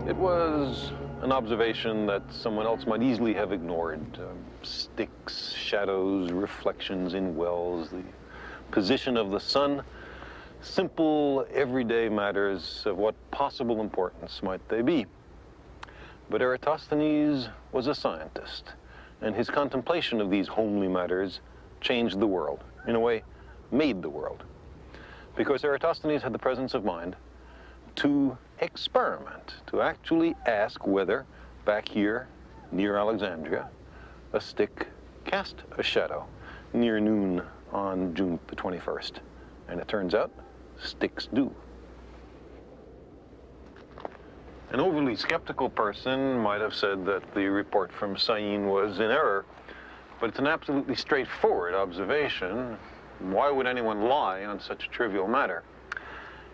It was an observation that someone else might easily have ignored. Sticks, shadows, reflections in wells, the position of the sun, simple, everyday matters of what possible importance might they be. But Eratosthenes was a scientist, and his contemplation of these homely matters changed the world, in a way, made the world. Because Eratosthenes had the presence of mind to experiment, to actually ask whether, back here near Alexandria, a stick cast a shadow near noon on June the 21st. And it turns out, sticks do. An overly skeptical person might have said that the report from Sagan was in error, but it's an absolutely straightforward observation. Why would anyone lie on such a trivial matter?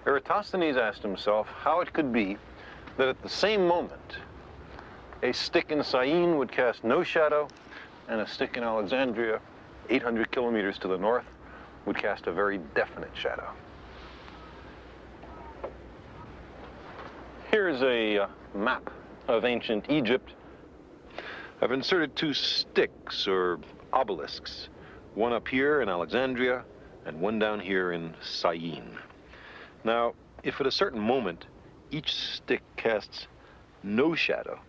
Eratosthenes asked himself how it could be that at the same moment, a stick in Sagan would cast no shadow, and a stick in Alexandria, 800 kilometers to the north, would cast a very definite shadow. Here's a map of ancient Egypt. I've inserted two sticks, or obelisks, one up here in Alexandria and one down here in Sagan. Now, if at a certain moment each stick casts no shadow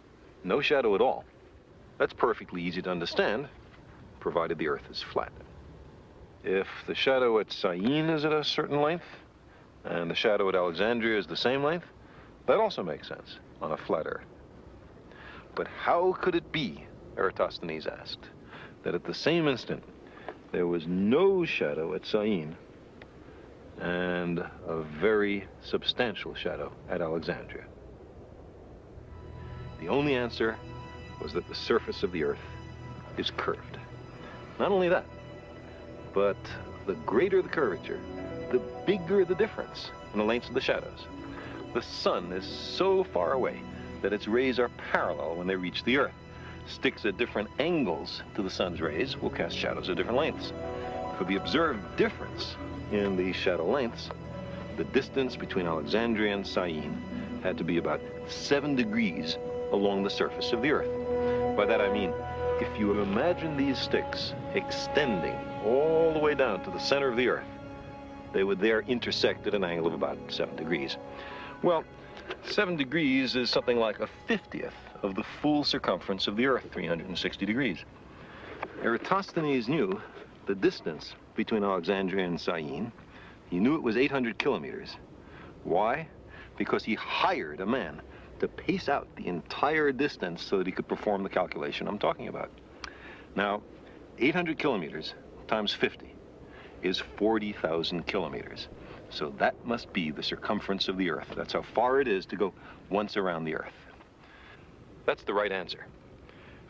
at all, that's perfectly easy to understand, provided the Earth is flat. If the shadow at Sagan is at a certain length, and the shadow at Alexandria is the same length, that also makes sense on a flat Earth. But how could it be, Eratosthenes asked, that at the same instant there was no shadow at Sagan and a very substantial shadow at Alexandria? The only answer was that the surface of the Earth is curved. Not only that, but the greater the curvature, the bigger the difference in the lengths of the shadows. The sun is so far away that its rays are parallel when they reach the Earth. Sticks at different angles to the sun's rays will cast shadows at different lengths. For the observed difference in these shadow lengths, the distance between Alexandria and Sagan had to be about 7 degrees along the surface of the Earth. By that I mean, if you imagine these sticks extending all the way down to the center of the Earth, they would there intersect at an angle of about 7 degrees. Well, 7 degrees is something like a 50th of the full circumference of the Earth, 360 degrees. Eratosthenes knew the distance between Alexandria and Sagan. He knew it was 800 kilometers. Why? Because he hired a man to pace out the entire distance so that he could perform the calculation I'm talking about. Now, 800 kilometers times 50 is 40,000 kilometers. So that must be the circumference of the Earth. That's how far it is to go once around the Earth. That's the right answer.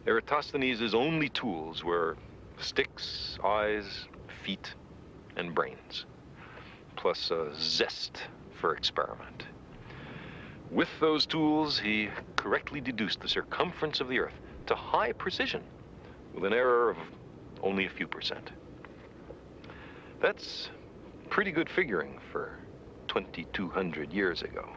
Eratosthenes' only tools were sticks, eyes, feet, and brains, plus a zest for experiment. With those tools, he correctly deduced the circumference of the Earth to high precision, with an error of only a few percent. That's pretty good figuring for 2,200 years ago.